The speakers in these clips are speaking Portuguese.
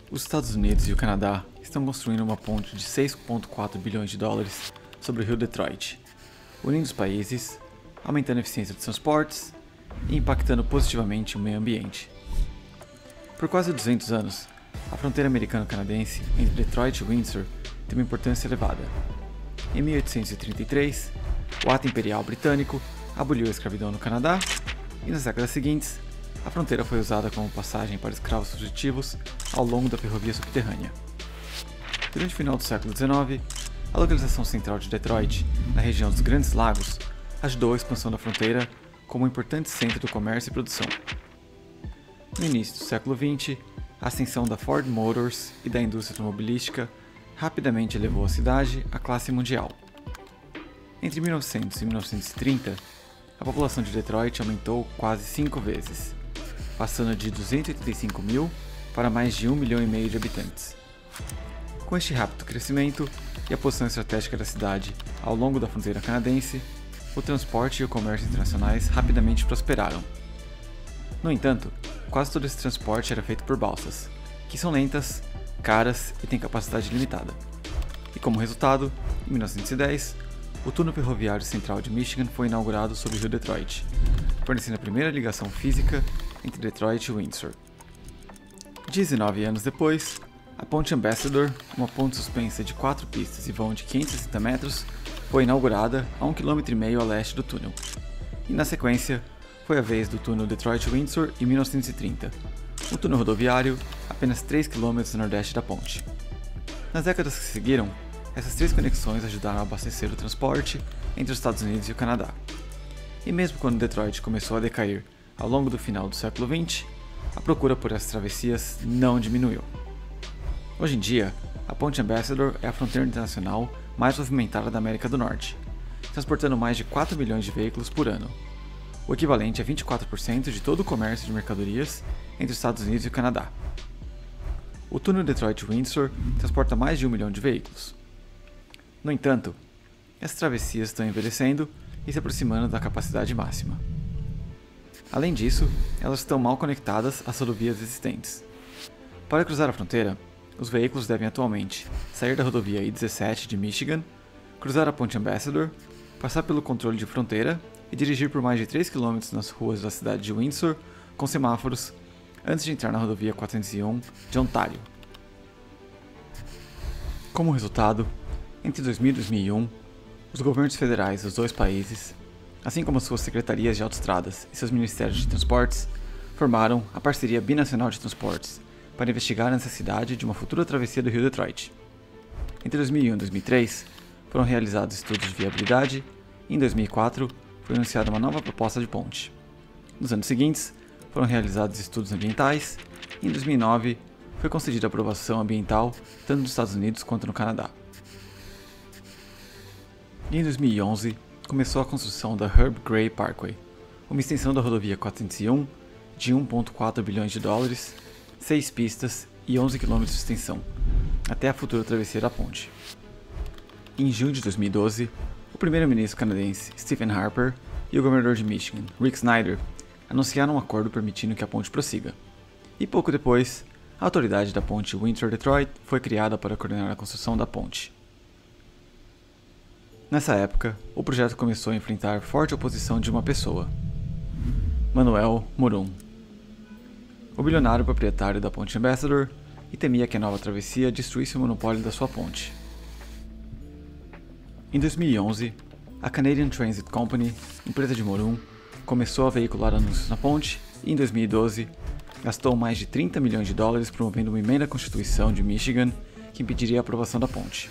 Os Estados Unidos e o Canadá estão construindo uma ponte de 6,4 bilhões de dólares sobre o rio Detroit, unindo os países, aumentando a eficiência dos transportes e impactando positivamente o meio ambiente. Por quase 200 anos, a fronteira americano-canadense entre Detroit e Windsor tem uma importância elevada. Em 1833, o Ato Imperial Britânico aboliu a escravidão no Canadá e nas décadas seguintes, a fronteira foi usada como passagem para escravos fugitivos ao longo da ferrovia subterrânea. Durante o final do século XIX, a localização central de Detroit, na região dos Grandes Lagos, ajudou a expansão da fronteira como um importante centro do comércio e produção. No início do século XX, a ascensão da Ford Motors e da indústria automobilística rapidamente elevou a cidade à classe mundial. Entre 1900 e 1930, a população de Detroit aumentou quase 5 vezes, passando de 285 mil para mais de 1,5 milhão de habitantes. Com este rápido crescimento e a posição estratégica da cidade ao longo da fronteira canadense, o transporte e o comércio internacionais rapidamente prosperaram. No entanto, quase todo esse transporte era feito por balsas, que são lentas, caras e têm capacidade limitada. E como resultado, em 1910, o túnel ferroviário central de Michigan foi inaugurado sobre o rio Detroit, fornecendo a primeira ligação física entre Detroit e Windsor. 19 anos depois, a Ponte Ambassador, uma ponte suspensa de 4 pistas e vão de 560 metros, foi inaugurada a 1,5 km a leste do túnel. E na sequência, foi a vez do túnel Detroit-Windsor em 1930, um túnel rodoviário apenas 3 km a nordeste da ponte. Nas décadas que seguiram, essas 3 conexões ajudaram a abastecer o transporte entre os Estados Unidos e o Canadá. E mesmo quando Detroit começou a decair ao longo do final do século XX, a procura por essas travessias não diminuiu. Hoje em dia, a Ponte Ambassador é a fronteira internacional mais movimentada da América do Norte, transportando mais de 4 milhões de veículos por ano, o equivalente a 24% de todo o comércio de mercadorias entre os Estados Unidos e o Canadá. O túnel Detroit-Windsor transporta mais de 1 milhão de veículos. No entanto, essas travessias estão envelhecendo e se aproximando da capacidade máxima. Além disso, elas estão mal conectadas às rodovias existentes. Para cruzar a fronteira, os veículos devem atualmente sair da rodovia I-17 de Michigan, cruzar a Ponte Ambassador, passar pelo controle de fronteira e dirigir por mais de 3 km nas ruas da cidade de Windsor com semáforos antes de entrar na rodovia 401 de Ontário. Como resultado, entre 2000 e 2001, os governos federais dos dois países, assim como suas secretarias de autoestradas e seus ministérios de transportes, formaram a Parceria Binacional de Transportes para investigar a necessidade de uma futura travessia do rio Detroit. Entre 2001 e 2003, foram realizados estudos de viabilidade e em 2004 foi anunciada uma nova proposta de ponte. Nos anos seguintes, foram realizados estudos ambientais e em 2009 foi concedida aprovação ambiental tanto nos Estados Unidos quanto no Canadá. E em 2011, começou a construção da Herb Gray Parkway, uma extensão da rodovia 401 de 1,4 bilhões de dólares, 6 pistas e 11 km de extensão, até a futura travessia da ponte. Em junho de 2012, o primeiro-ministro canadense Stephen Harper e o governador de Michigan, Rick Snyder, anunciaram um acordo permitindo que a ponte prossiga. E pouco depois, a autoridade da ponte Windsor-Detroit foi criada para coordenar a construção da ponte. Nessa época, o projeto começou a enfrentar forte oposição de uma pessoa, Manuel Morum, o bilionário proprietário da Ponte Ambassador, e temia que a nova travessia destruísse o monopólio da sua ponte. Em 2011, a Canadian Transit Company, empresa de Morum, começou a veicular anúncios na ponte e, em 2012, gastou mais de 30 milhões de dólares promovendo uma emenda à Constituição de Michigan que impediria a aprovação da ponte.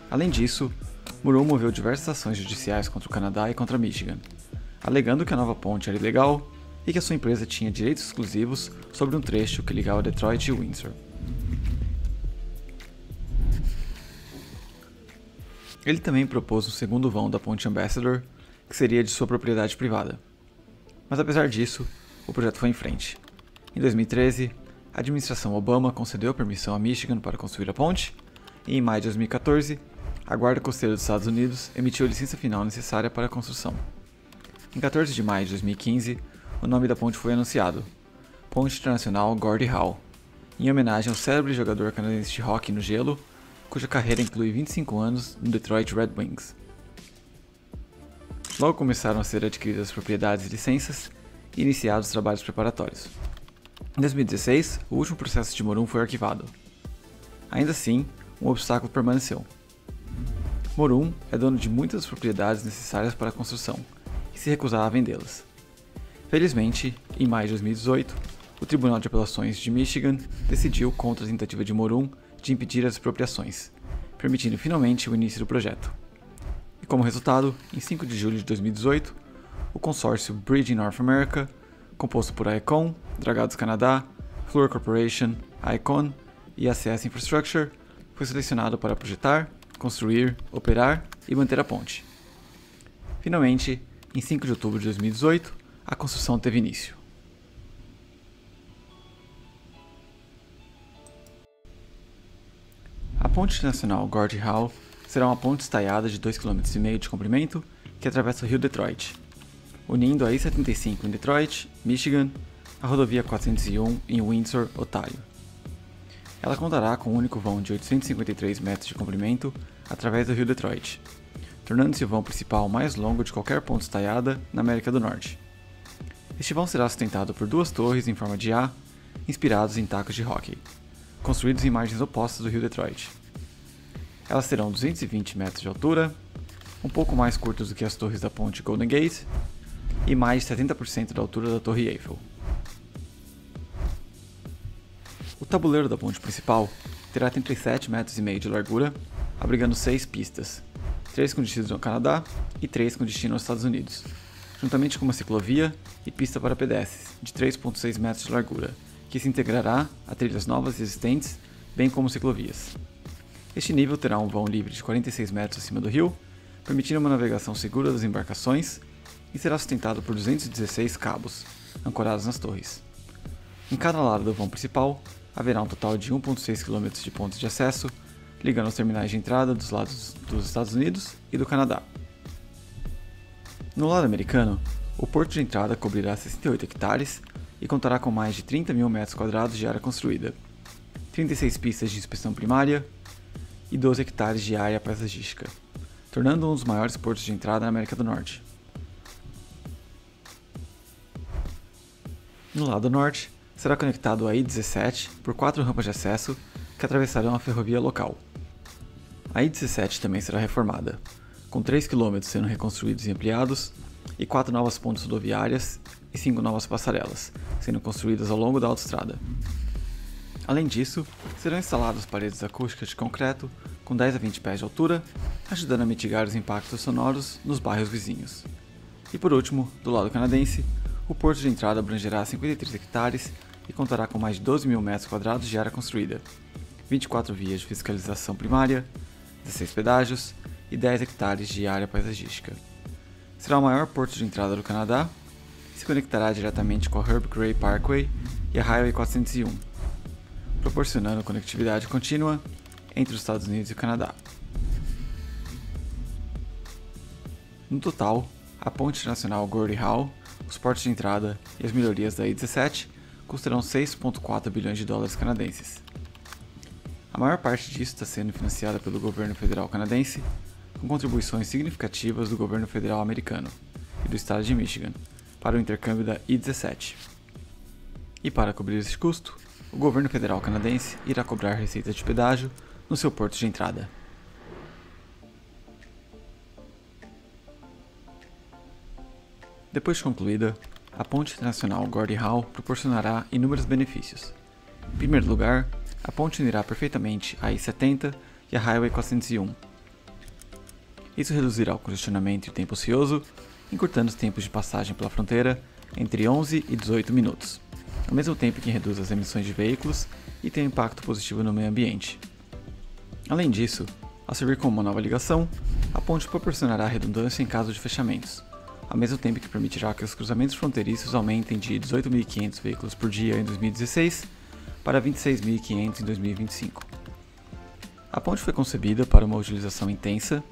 Além disso, Morum moveu diversas ações judiciais contra o Canadá e contra Michigan, alegando que a nova ponte era ilegal e que a sua empresa tinha direitos exclusivos sobre um trecho que ligava Detroit e Windsor. Ele também propôs um segundo vão da Ponte Ambassador, que seria de sua propriedade privada. Mas apesar disso, o projeto foi em frente. Em 2013, a administração Obama concedeu permissão a Michigan para construir a ponte, e em maio de 2014, a Guarda Costeira dos Estados Unidos emitiu a licença final necessária para a construção. Em 14 de maio de 2015, o nome da ponte foi anunciado, Ponte Internacional Gordie Howe, em homenagem ao célebre jogador canadense de hóquei no gelo, cuja carreira inclui 25 anos no Detroit Red Wings. Logo começaram a ser adquiridas as propriedades e licenças e iniciados os trabalhos preparatórios. Em 2016, o último processo de Morum foi arquivado. Ainda assim, um obstáculo permaneceu. Morum é dono de muitas das propriedades necessárias para a construção e se recusava a vendê-las. Felizmente, em maio de 2018, o Tribunal de Apelações de Michigan decidiu contra a tentativa de Morum de impedir as expropriações, permitindo finalmente o início do projeto. E como resultado, em 5 de julho de 2018, o consórcio Bridge North America, composto por Aecon, Dragados Canadá, Fluor Corporation, Aecon e ACS Infrastructure, foi selecionado para projetar, construir, operar e manter a ponte. Finalmente, em 5 de outubro de 2018, a construção teve início. A Ponte Nacional Gordie Howe será uma ponte estaiada de 2,5 km de comprimento que atravessa o rio Detroit, unindo a I-75 em Detroit, Michigan, a rodovia 401 em Windsor, Ontário. Ela contará com um único vão de 853 metros de comprimento através do rio Detroit, tornando-se o vão principal mais longo de qualquer ponte estaiada na América do Norte. Este vão será sustentado por 2 torres em forma de A, inspirados em tacos de hóquei, construídos em margens opostas do rio Detroit. Elas terão 220 metros de altura, um pouco mais curtas do que as torres da ponte Golden Gate e mais de 70% da altura da Torre Eiffel. O tabuleiro da ponte principal terá 37,5 metros de largura, abrigando 6 pistas, 3 com destino ao Canadá e 3 com destino aos Estados Unidos, juntamente com uma ciclovia e pista para pedestres de 3,6 metros de largura, que se integrará a trilhas novas e existentes, bem como ciclovias. Este nível terá um vão livre de 46 metros acima do rio, permitindo uma navegação segura das embarcações, e será sustentado por 216 cabos, ancorados nas torres. Em cada lado do vão principal, haverá um total de 1,6 km de pontos de acesso, ligando os terminais de entrada dos lados dos Estados Unidos e do Canadá. No lado americano, o porto de entrada cobrirá 68 hectares e contará com mais de 30 mil metros quadrados de área construída, 36 pistas de inspeção primária e 12 hectares de área paisagística, tornando um dos maiores portos de entrada na América do Norte. No lado norte, será conectado a I-17 por 4 rampas de acesso que atravessarão a ferrovia local. A I-17 também será reformada, com 3 km sendo reconstruídos e ampliados, e 4 novas pontes rodoviárias e 5 novas passarelas, sendo construídas ao longo da autoestrada. Além disso, serão instaladas paredes acústicas de concreto com 10 a 20 pés de altura, ajudando a mitigar os impactos sonoros nos bairros vizinhos. E por último, do lado canadense, o porto de entrada abrangerá 53 hectares e contará com mais de 12 mil metros quadrados de área construída, 24 vias de fiscalização primária, 16 pedágios e 10 hectares de área paisagística. Será o maior porto de entrada do Canadá e se conectará diretamente com a Herb Gray Parkway e a Highway 401, proporcionando conectividade contínua entre os Estados Unidos e o Canadá. No total, a Ponte Nacional Gordie Howe, os portos de entrada e as melhorias da I-17 custarão 6,4 bilhões de dólares canadenses. A maior parte disso está sendo financiada pelo governo federal canadense, com contribuições significativas do governo federal americano e do estado de Michigan para o intercâmbio da I-17. E para cobrir esse custo, o governo federal canadense irá cobrar receitas de pedágio no seu porto de entrada. Depois de concluída, a Ponte Nacional Gordie Howe proporcionará inúmeros benefícios. Em primeiro lugar, a ponte unirá perfeitamente a I-70 e a Highway 401. Isso reduzirá o congestionamento e o tempo ocioso, encurtando os tempos de passagem pela fronteira entre 11 e 18 minutos, ao mesmo tempo que reduz as emissões de veículos e tem um impacto positivo no meio ambiente. Além disso, ao servir como uma nova ligação, a ponte proporcionará redundância em caso de fechamentos, ao mesmo tempo que permitirá que os cruzamentos fronteiriços aumentem de 18.500 veículos por dia em 2016 para 26.500 em 2025. A ponte foi concebida para uma utilização intensa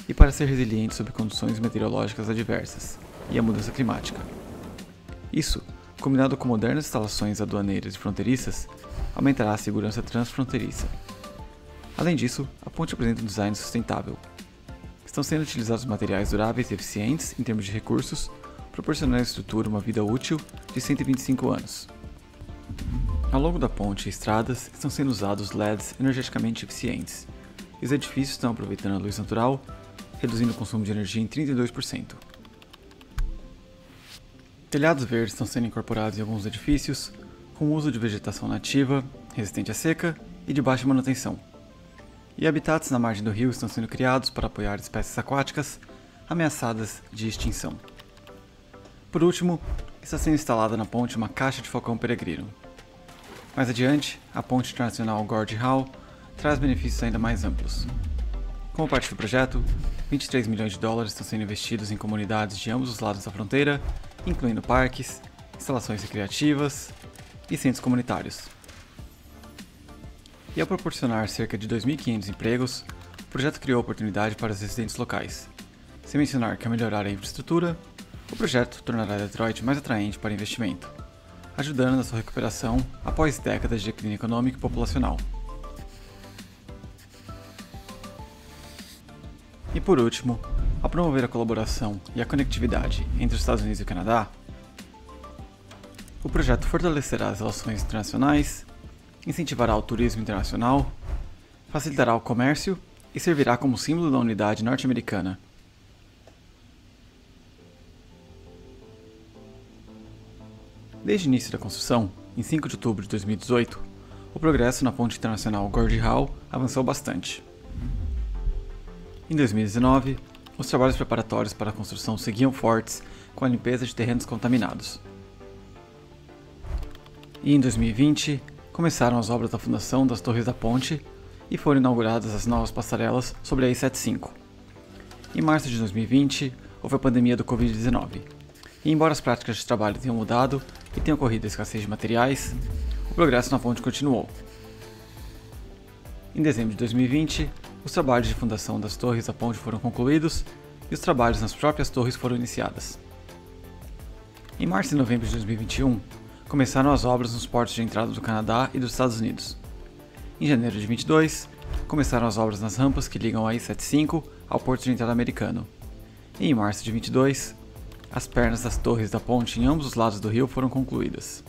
e para ser resiliente sob condições meteorológicas adversas e a mudança climática. Isso, combinado com modernas instalações aduaneiras e fronteiriças, aumentará a segurança transfronteiriça. Além disso, a ponte apresenta um design sustentável. Estão sendo utilizados materiais duráveis e eficientes em termos de recursos, proporcionando à estrutura uma vida útil de 125 anos. Ao longo da ponte e estradas estão sendo usados LEDs energeticamente eficientes, e os edifícios estão aproveitando a luz natural, reduzindo o consumo de energia em 32%. Telhados verdes estão sendo incorporados em alguns edifícios, com o uso de vegetação nativa, resistente à seca e de baixa manutenção. E habitats na margem do rio estão sendo criados para apoiar espécies aquáticas ameaçadas de extinção. Por último, está sendo instalada na ponte uma caixa de falcão peregrino. Mais adiante, a ponte internacional Gordie Howe traz benefícios ainda mais amplos. Como parte do projeto, 23 milhões de dólares estão sendo investidos em comunidades de ambos os lados da fronteira, incluindo parques, instalações recreativas e centros comunitários. E ao proporcionar cerca de 2.500 empregos, o projeto criou oportunidade para os residentes locais. Sem mencionar que ao melhorar a infraestrutura, o projeto tornará Detroit mais atraente para investimento, ajudando na sua recuperação após décadas de declínio econômico e populacional. E por último, ao promover a colaboração e a conectividade entre os Estados Unidos e o Canadá, o projeto fortalecerá as relações internacionais, incentivará o turismo internacional, facilitará o comércio e servirá como símbolo da unidade norte-americana. Desde o início da construção, em 5 de outubro de 2018, o progresso na ponte internacional Gordie Howe avançou bastante. Em 2019, os trabalhos preparatórios para a construção seguiam fortes com a limpeza de terrenos contaminados. E em 2020, começaram as obras da fundação das torres da ponte e foram inauguradas as novas passarelas sobre a I-75. Em março de 2020, houve a pandemia do Covid-19, e embora as práticas de trabalho tenham mudado e tenha ocorrido a escassez de materiais, o progresso na ponte continuou. Em dezembro de 2020, os trabalhos de fundação das torres da ponte foram concluídos e os trabalhos nas próprias torres foram iniciados. Em março e novembro de 2021, começaram as obras nos portos de entrada do Canadá e dos Estados Unidos. Em janeiro de 2022, começaram as obras nas rampas que ligam a I-75 ao porto de entrada americano. E em março de 2022, as pernas das torres da ponte em ambos os lados do rio foram concluídas.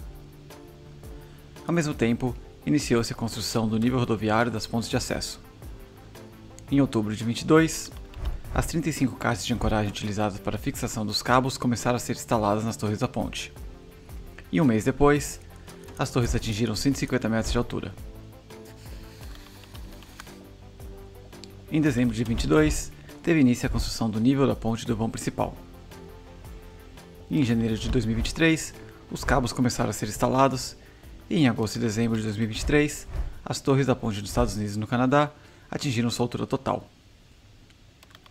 Ao mesmo tempo, iniciou-se a construção do nível rodoviário das pontes de acesso. Em outubro de 2022, as 35 caixas de ancoragem utilizadas para a fixação dos cabos começaram a ser instaladas nas torres da ponte. E um mês depois, as torres atingiram 150 metros de altura. Em dezembro de 2022, teve início a construção do nível da ponte do vão principal. E em janeiro de 2023, os cabos começaram a ser instalados, e em agosto e dezembro de 2023, as torres da ponte dos Estados Unidos e no Canadá atingiram sua altura total.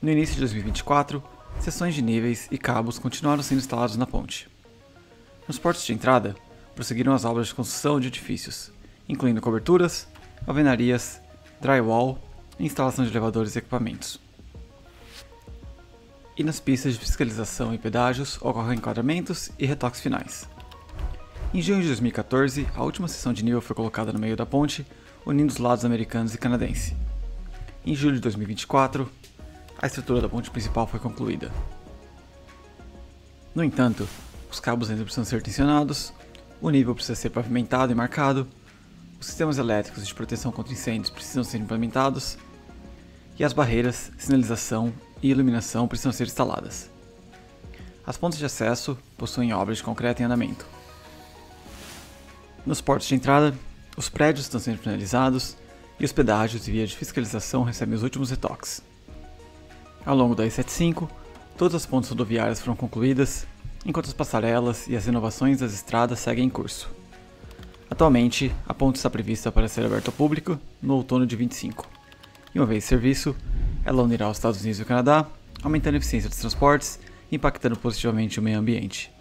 No início de 2024, seções de níveis e cabos continuaram sendo instalados na ponte. Nos portos de entrada, prosseguiram as obras de construção de edifícios, incluindo coberturas, alvenarias, drywall e instalação de elevadores e equipamentos. E nas pistas de fiscalização e pedágios ocorrem enquadramentos e retoques finais. Em junho de 2014, a última seção de nível foi colocada no meio da ponte, unindo os lados americanos e canadense. Em julho de 2024, a estrutura da ponte principal foi concluída. No entanto, os cabos ainda precisam ser tensionados, o nível precisa ser pavimentado e marcado, os sistemas elétricos de proteção contra incêndios precisam ser implementados, e as barreiras, sinalização e iluminação precisam ser instaladas. As pontes de acesso possuem obras de concreto em andamento. Nos portos de entrada, os prédios estão sendo finalizados e os pedágios e vias de fiscalização recebem os últimos retoques. Ao longo da I-75, todas as pontes rodoviárias foram concluídas, enquanto as passarelas e as renovações das estradas seguem em curso. Atualmente, a ponte está prevista para ser aberta ao público no outono de 25. E uma vez em serviço, ela unirá os Estados Unidos e o Canadá, aumentando a eficiência dos transportes e impactando positivamente o meio ambiente.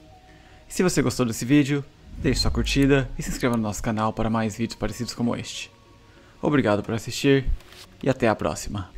E se você gostou desse vídeo, deixe sua curtida e se inscreva no nosso canal para mais vídeos parecidos como este. Obrigado por assistir e até a próxima.